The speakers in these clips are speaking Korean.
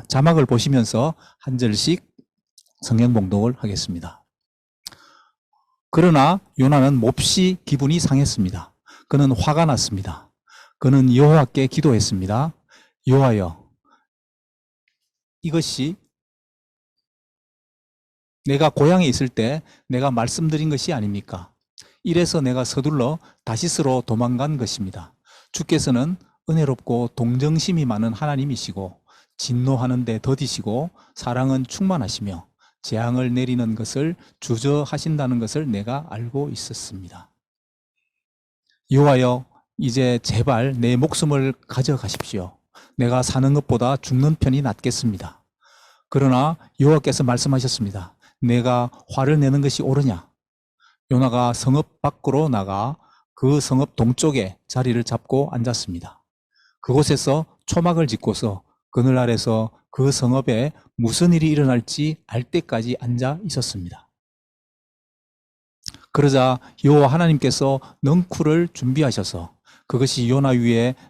자막을 보시면서 한 절씩 성경 봉독을 하겠습니다. 그러나 요나는 몹시 기분이 상했습니다. 그는 화가 났습니다. 그는 여호와께 기도했습니다. 여호와여, 이것이 내가 고향에 있을 때 내가 말씀드린 것이 아닙니까? 이래서 내가 서둘러 다시스로 도망간 것입니다. 주께서는 은혜롭고 동정심이 많은 하나님이시고 진노하는 데 더디시고 사랑은 충만하시며 재앙을 내리는 것을 주저하신다는 것을 내가 알고 있었습니다. 여호와여, 이제 제발 내 목숨을 가져가십시오. 내가 사는 것보다 죽는 편이 낫겠습니다. 그러나 여호와께서 말씀하셨습니다. 내가 화를 내는 것이 옳으냐? 요나가 성읍 밖으로 나가 그 성읍 동쪽에 자리를 잡고 앉았습니다. 그곳에서 초막을 짓고서 그늘 아래서 그 성읍에 무슨 일이 일어날지 알 때까지 앉아 있었습니다. 그러자 여호와 하나님께서 넝쿨을 준비하셔서 그것이 요나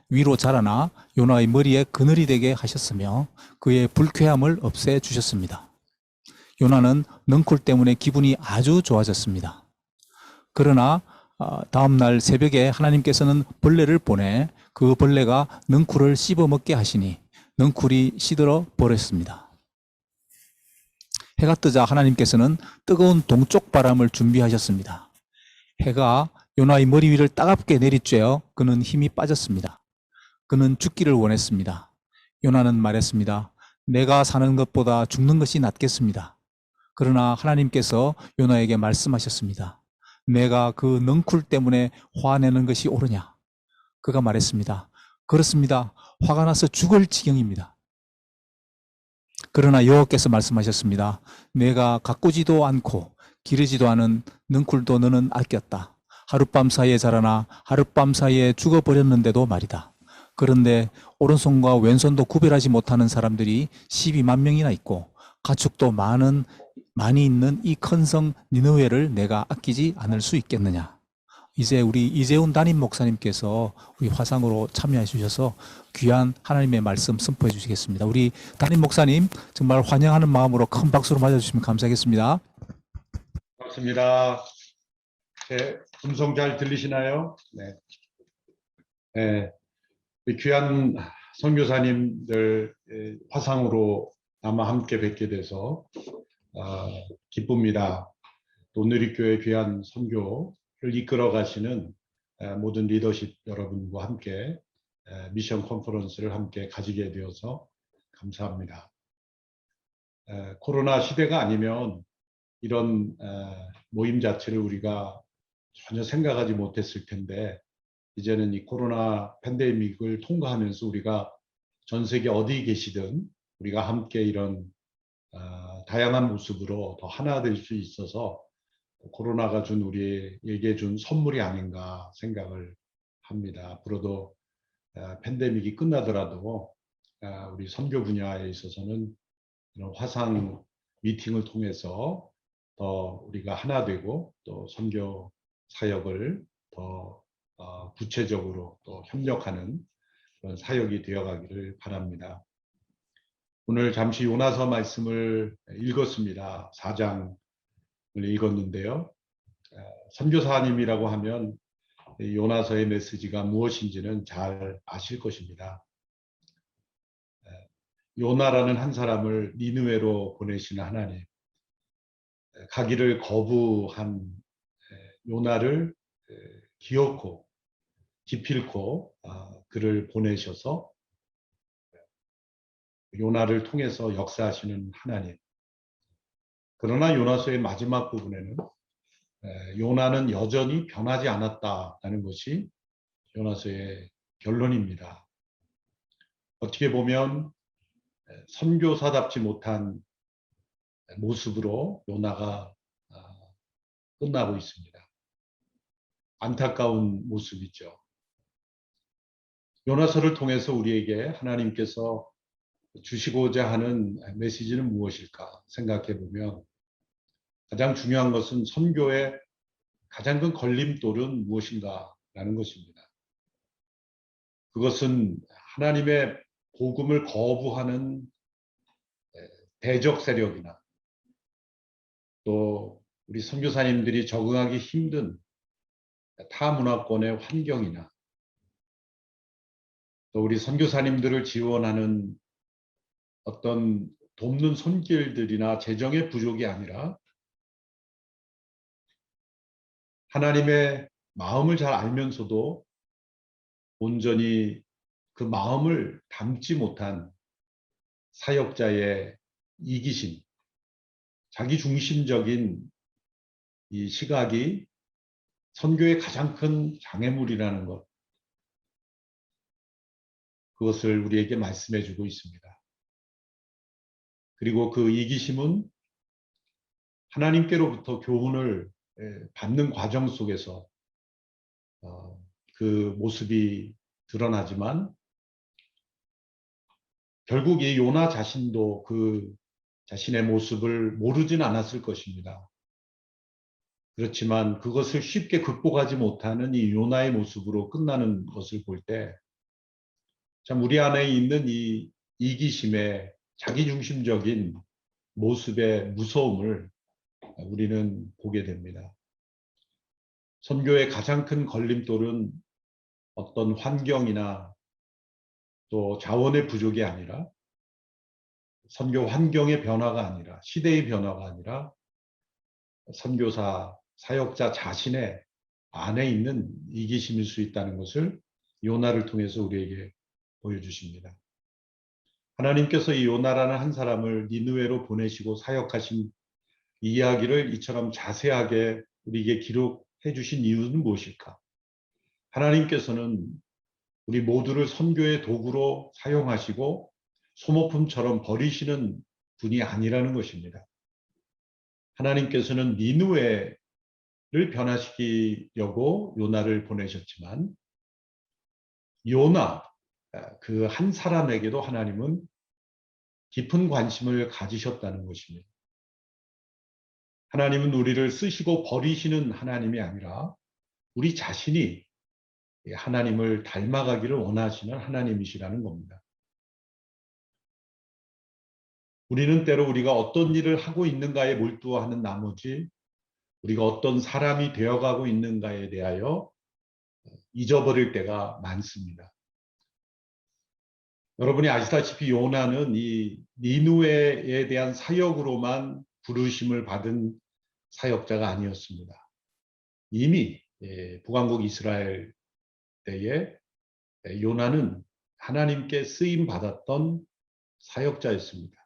위로 자라나 요나의 머리에 그늘이 되게 하셨으며 그의 불쾌함을 없애 주셨습니다. 요나는 넝쿨 때문에 기분이 아주 좋아졌습니다. 그러나 다음 날 새벽에 하나님께서는 벌레를 보내 그 벌레가 넝쿨을 씹어먹게 하시니 넝쿨이 시들어 버렸습니다. 해가 뜨자 하나님께서는 뜨거운 동쪽 바람을 준비하셨습니다. 해가 요나의 머리 위를 따갑게 내리쬐어 그는 힘이 빠졌습니다. 그는 죽기를 원했습니다. 요나는 말했습니다. 내가 사는 것보다 죽는 것이 낫겠습니다. 그러나 하나님께서 요나에게 말씀하셨습니다. 내가 그 넝쿨 때문에 화내는 것이 옳으냐? 그가 말했습니다. 그렇습니다. 화가 나서 죽을 지경입니다. 그러나 여호와께서 말씀하셨습니다. 내가 가꾸지도 않고 기르지도 않은 넝쿨도 너는 아꼈다. 하룻밤 사이에 자라나 하룻밤 사이에 죽어버렸는데도 말이다. 그런데 오른손과 왼손도 구별하지 못하는 사람들이 12만 명이나 있고 가축도 많이 있는 이 큰 성 니느웨를 내가 아끼지 않을 수 있겠느냐. 이제 우리 이재훈 담임 목사님께서 우리 화상으로 참여해 주셔서 귀한 하나님의 말씀 선포해 주시겠습니다. 우리 담임 목사님 정말 환영하는 마음으로 큰 박수로 맞아주시면 감사하겠습니다. 반갑습니다. 음성 잘 들리시나요? 네. 네. 귀한 선교사님들 화상으로 아마 함께 뵙게 돼서 기쁩니다. 또 누리교회 귀한 선교를 이끌어 가시는 모든 리더십 여러분과 함께 미션 컨퍼런스를 함께 가지게 되어서 감사합니다. 코로나 시대가 아니면 이런 모임 자체를 우리가 전혀 생각하지 못했을 텐데 이제는 이 코로나 팬데믹을 통과하면서 우리가 전 세계 어디 계시든 우리가 함께 이런 다양한 모습으로 더 하나 될 수 있어서 코로나가 우리에게 준 선물이 아닌가 생각을 합니다. 앞으로도 팬데믹이 끝나더라도 우리 선교 분야에 있어서는 이런 화상 미팅을 통해서 더 우리가 하나 되고 또 선교 사역을 더 구체적으로 또 협력하는 그런 사역이 되어가기를 바랍니다. 오늘 잠시 요나서 말씀을 읽었습니다. 4장을 읽었는데요. 선교사님이라고 하면 요나서의 메시지가 무엇인지는 잘 아실 것입니다. 요나라는 한 사람을 니느웨로 보내시는 하나님, 가기를 거부한 요나를 기어코 기필코 그를 보내셔서 요나를 통해서 역사하시는 하나님. 그러나 요나서의 마지막 부분에는 요나는 여전히 변하지 않았다는 것이 요나서의 결론입니다. 어떻게 보면 선교사답지 못한 모습으로 요나가 끝나고 있습니다. 안타까운 모습이죠. 요나서를 통해서 우리에게 하나님께서 주시고자 하는 메시지는 무엇일까 생각해 보면 가장 중요한 것은 선교의 가장 큰 걸림돌은 무엇인가라는 것입니다. 그것은 하나님의 복음을 거부하는 대적 세력이나 또 우리 선교사님들이 적응하기 힘든 타 문화권의 환경이나 또 우리 선교사님들을 지원하는 어떤 돕는 손길들이나 재정의 부족이 아니라 하나님의 마음을 잘 알면서도 온전히 그 마음을 담지 못한 사역자의 이기심, 자기중심적인 이 시각이 선교의 가장 큰 장애물이라는 것, 그것을 우리에게 말씀해 주고 있습니다. 그리고 그 이기심은 하나님께로부터 교훈을 받는 과정 속에서 그 모습이 드러나지만 결국 이 요나 자신도 그 자신의 모습을 모르진 않았을 것입니다. 그렇지만 그것을 쉽게 극복하지 못하는 이 요나의 모습으로 끝나는 것을 볼 때 참 우리 안에 있는 이 이기심의 자기중심적인 모습의 무서움을 우리는 보게 됩니다. 선교의 가장 큰 걸림돌은 어떤 환경이나 또 자원의 부족이 아니라 선교 환경의 변화가 아니라 시대의 변화가 아니라 선교사, 사역자 자신의 안에 있는 이기심일 수 있다는 것을 요나를 통해서 우리에게 보여주십니다. 하나님께서 이 요나라는 한 사람을 니느웨로 보내시고 사역하신 이야기를 이처럼 자세하게 우리에게 기록해 주신 이유는 무엇일까? 하나님께서는 우리 모두를 선교의 도구로 사용하시고 소모품처럼 버리시는 분이 아니라는 것입니다. 하나님께서는 니느웨를 변화시키려고 요나를 보내셨지만 요나 그 한 사람에게도 하나님은 깊은 관심을 가지셨다는 것입니다. 하나님은 우리를 쓰시고 버리시는 하나님이 아니라 우리 자신이 하나님을 닮아가기를 원하시는 하나님이시라는 겁니다. 우리는 때로 우리가 어떤 일을 하고 있는가에 몰두하는 나머지 우리가 어떤 사람이 되어가고 있는가에 대하여 잊어버릴 때가 많습니다. 여러분이 아시다시피 요나는 이 니느웨에 대한 사역으로만 부르심을 받은 사역자가 아니었습니다. 이미 북왕국 이스라엘 때에 요나는 하나님께 쓰임 받았던 사역자였습니다.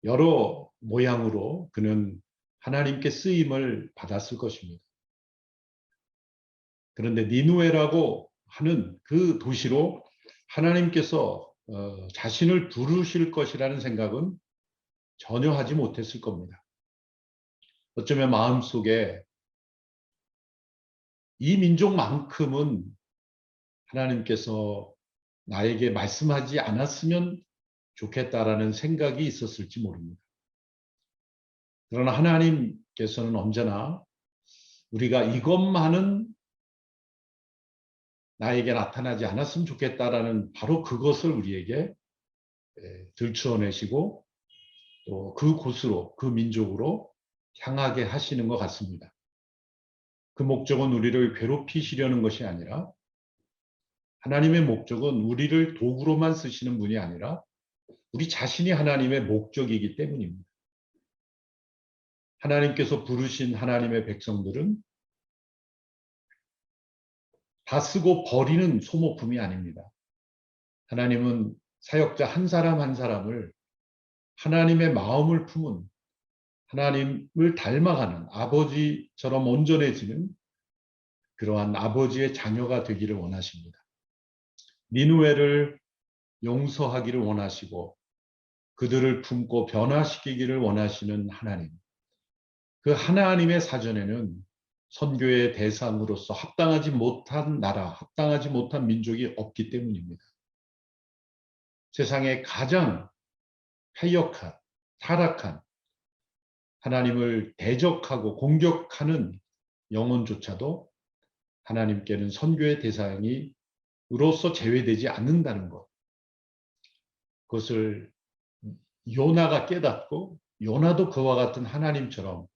여러 모양으로 그는 하나님께 쓰임을 받았을 것입니다. 그런데 니느웨라고 하는 그 도시로 하나님께서 자신을 부르실 것이라는 생각은 전혀 하지 못했을 겁니다. 어쩌면 마음속에 이 민족만큼은 하나님께서 나에게 말씀하지 않았으면 좋겠다라는 생각이 있었을지 모릅니다. 그러나 하나님께서는 언제나 우리가 이것만은 나에게 나타나지 않았으면 좋겠다라는 바로 그것을 우리에게 들추어내시고 또 그 곳으로, 그 민족으로 향하게 하시는 것 같습니다. 그 목적은 우리를 괴롭히시려는 것이 아니라 하나님의 목적은 우리를 도구로만 쓰시는 분이 아니라 우리 자신이 하나님의 목적이기 때문입니다. 하나님께서 부르신 하나님의 백성들은 다 쓰고 버리는 소모품이 아닙니다. 하나님은 사역자 한 사람 한 사람을 하나님의 마음을 품은 하나님을 닮아가는 아버지처럼 온전해지는 그러한 아버지의 자녀가 되기를 원하십니다. 니느웨를 용서하기를 원하시고 그들을 품고 변화시키기를 원하시는 하나님. 그 하나님의 사전에는 선교의 대상으로서 합당하지 못한 나라, 합당하지 못한 민족이 없기 때문입니다. 세상에 가장 패역한, 타락한 하나님을 대적하고 공격하는 영혼조차도 하나님께는 선교의 대상이 으로서 제외되지 않는다는 것. 그것을 요나가 깨닫고 요나도 그와 같은 하나님처럼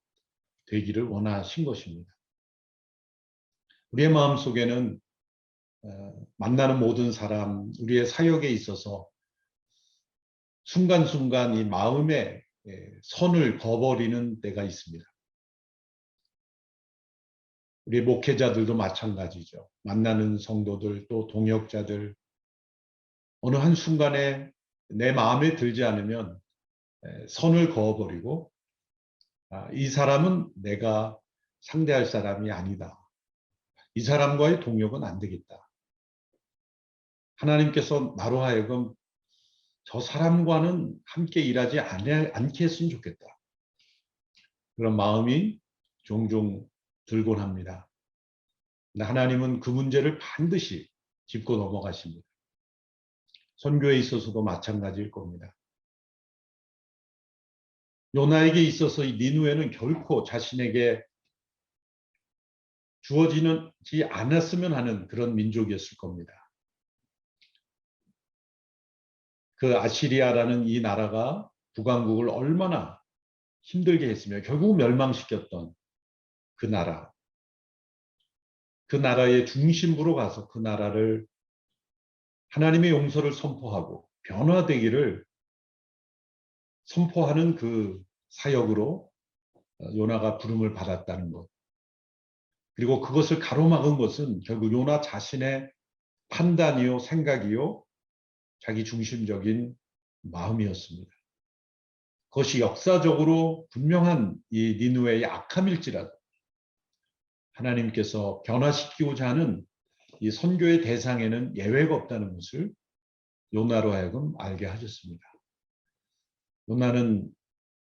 되기를 원하신 것입니다. 우리의 마음속에는 만나는 모든 사람, 우리의 사역에 있어서 순간순간 이 마음에 선을 그어버리는 때가 있습니다. 우리 목회자들도 마찬가지죠. 만나는 성도들 또 동역자들 어느 한순간에 내 마음에 들지 않으면 선을 그어버리고 이 사람은 내가 상대할 사람이 아니다. 이 사람과의 동역은 안 되겠다. 하나님께서 나로 하여금 저 사람과는 함께 일하지 않게 했으면 좋겠다. 그런 마음이 종종 들곤 합니다. 근데 하나님은 그 문제를 반드시 짚고 넘어가십니다. 선교에 있어서도 마찬가지일 겁니다. 요나에게 있어서 이 니누에는 결코 자신에게 주어지지 않았으면 하는 그런 민족이었을 겁니다. 그 아시리아라는 이 나라가 북왕국을 얼마나 힘들게 했으며 결국 멸망시켰던 그 나라. 그 나라의 중심부로 가서 그 나라를 하나님의 용서를 선포하고 변화되기를 선포하는 그 사역으로 요나가 부름을 받았다는 것. 그리고 그것을 가로막은 것은 결국 요나 자신의 판단이요, 생각이요, 자기 중심적인 마음이었습니다. 그것이 역사적으로 분명한 이 니느웨의 악함일지라도 하나님께서 변화시키고자 하는 이 선교의 대상에는 예외가 없다는 것을 요나로 하여금 알게 하셨습니다. 요나는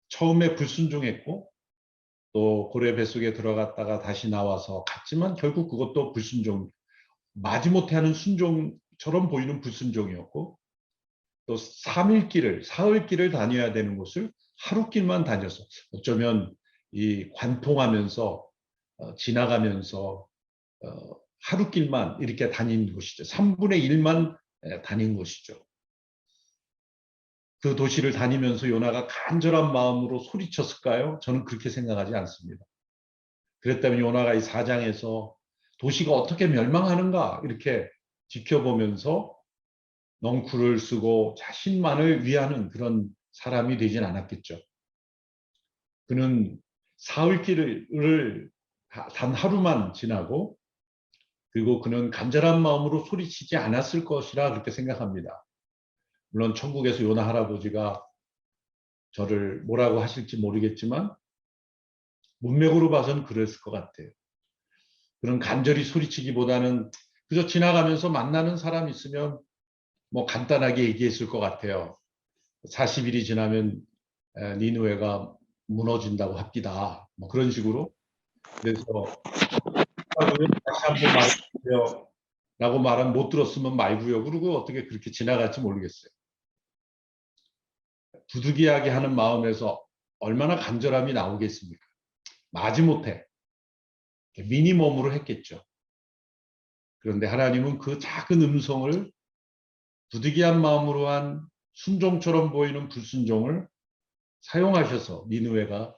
처음에 불순종했고 또 고래 뱃속에 들어갔다가 다시 나와서 갔지만 결국 그것도 불순종, 마지못해 하는 순종처럼 보이는 불순종이었고 또 3일 길을, 사흘 길을 다녀야 되는 곳을 하루 길만 다녀서 어쩌면 이 관통하면서 지나가면서 하루 길만 이렇게 다닌 곳이죠. 3분의 1만 다닌 곳이죠. 그 도시를 다니면서 요나가 간절한 마음으로 소리쳤을까요? 저는 그렇게 생각하지 않습니다. 그랬다면 요나가 이 4장에서 도시가 어떻게 멸망하는가 이렇게 지켜보면서 넝쿨을 쓰고 자신만을 위하는 그런 사람이 되진 않았겠죠. 그는 사흘 길을 단 하루만 지나고 그리고 그는 간절한 마음으로 소리치지 않았을 것이라 그렇게 생각합니다. 물론 천국에서 요나 할아버지가 저를 뭐라고 하실지 모르겠지만 문맥으로 봐서는 그랬을 것 같아요. 그런 간절히 소리치기보다는 그저 지나가면서 만나는 사람 있으면 뭐 간단하게 얘기했을 것 같아요. 40일이 지나면 니느웨가 무너진다고 합니다. 뭐 그런 식으로. 그래서 다시 한번 말해주세요 라고 말하면 못 들었으면 말고요. 그리고 어떻게 그렇게 지나갈지 모르겠어요. 부득이하게 하는 마음에서 얼마나 간절함이 나오겠습니까? 마지못해 미니멈으로 했겠죠. 그런데 하나님은 그 작은 음성을 부득이한 마음으로 한 순종처럼 보이는 불순종을 사용하셔서 니느웨가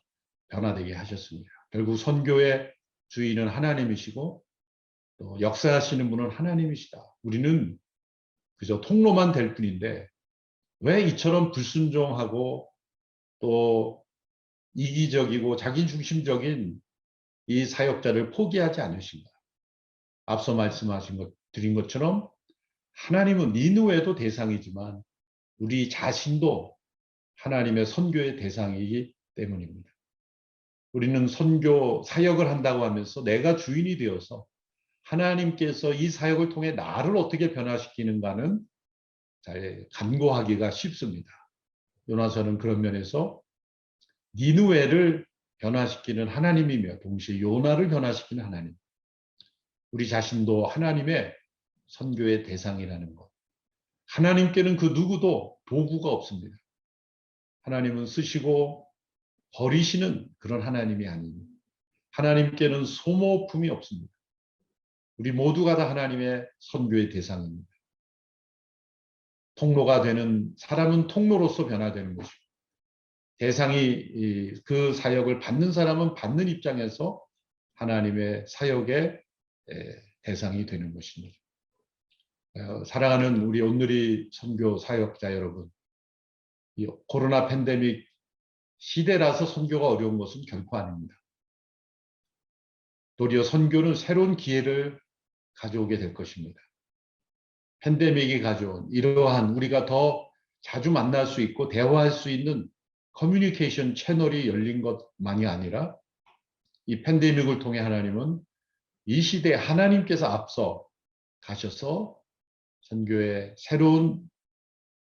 변화되게 하셨습니다. 결국 선교의 주인은 하나님이시고 또 역사하시는 분은 하나님이시다. 우리는 그저 통로만 될 뿐인데 왜 이처럼 불순종하고 또 이기적이고 자기중심적인 이 사역자를 포기하지 않으신가. 앞서 말씀하신 것 드린 것처럼 하나님은 니느웨도 대상이지만 우리 자신도 하나님의 선교의 대상이기 때문입니다. 우리는 선교 사역을 한다고 하면서 내가 주인이 되어서 하나님께서 이 사역을 통해 나를 어떻게 변화시키는가는 잘 간구하기가 쉽습니다. 요나서는 그런 면에서 니느웨를 변화시키는 하나님이며 동시에 요나를 변화시키는 하나님. 우리 자신도 하나님의 선교의 대상이라는 것. 하나님께는 그 누구도 도구가 없습니다. 하나님은 쓰시고 버리시는 그런 하나님이 아닙니다. 하나님께는 소모품이 없습니다. 우리 모두가 다 하나님의 선교의 대상입니다. 통로가 되는 사람은 통로로서 변화되는 것이고 대상이 그 사역을 받는 사람은 받는 입장에서 하나님의 사역의 대상이 되는 것입니다. 사랑하는 우리 온누리 선교 사역자 여러분, 이 코로나 팬데믹 시대라서 선교가 어려운 것은 결코 아닙니다. 도리어 선교는 새로운 기회를 가져오게 될 것입니다. 팬데믹이 가져온 이러한 우리가 더 자주 만날 수 있고 대화할 수 있는 커뮤니케이션 채널이 열린 것만이 아니라 이 팬데믹을 통해 하나님은 이 시대에 하나님께서 앞서 가셔서 선교의 새로운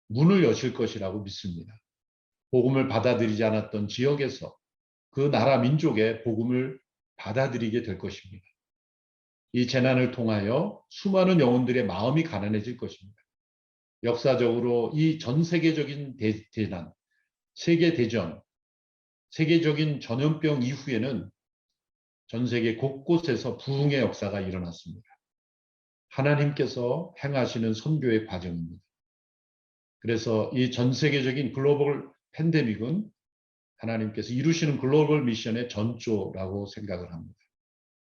문을 여실 것이라고 믿습니다. 복음을 받아들이지 않았던 지역에서 그 나라 민족의 복음을 받아들이게 될 것입니다. 이 재난을 통하여 수많은 영혼들의 마음이 가난해질 것입니다. 역사적으로 이 전 세계적인 대난, 세계대전, 세계적인 전염병 이후에는 전 세계 곳곳에서 부흥의 역사가 일어났습니다. 하나님께서 행하시는 선교의 과정입니다. 그래서 이 전 세계적인 글로벌 팬데믹은 하나님께서 이루시는 글로벌 미션의 전조라고 생각을 합니다.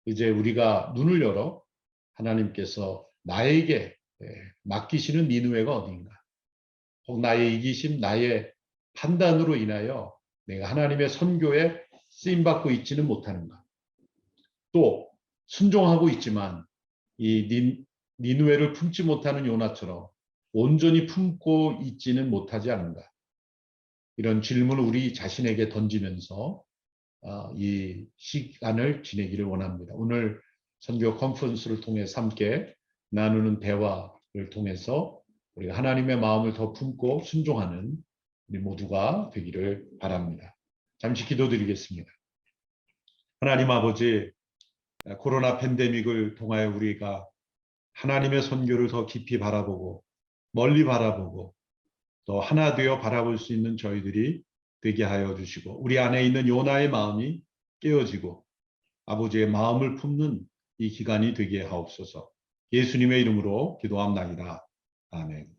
이제 우리가 눈을 열어 하나님께서 나에게 맡기시는 니느웨가 어디인가, 혹 나의 이기심, 나의 판단으로 인하여 내가 하나님의 선교에 쓰임받고 있지는 못하는가, 또 순종하고 있지만 이 니느웨를 품지 못하는 요나처럼 온전히 품고 있지는 못하지 않은가, 이런 질문을 우리 자신에게 던지면서 이 시간을 지내기를 원합니다. 오늘 선교 컨퍼런스를 통해서 함께 나누는 대화를 통해서 우리가 하나님의 마음을 더 품고 순종하는 우리 모두가 되기를 바랍니다. 잠시 기도드리겠습니다. 하나님 아버지, 코로나 팬데믹을 통하여 우리가 하나님의 선교를 더 깊이 바라보고 멀리 바라보고 또 하나 되어 바라볼 수 있는 저희들이 되게 하여 주시고, 우리 안에 있는 요나의 마음이 깨어지고 아버지의 마음을 품는 이 기간이 되게 하옵소서. 예수님의 이름으로 기도합나이다. 아멘.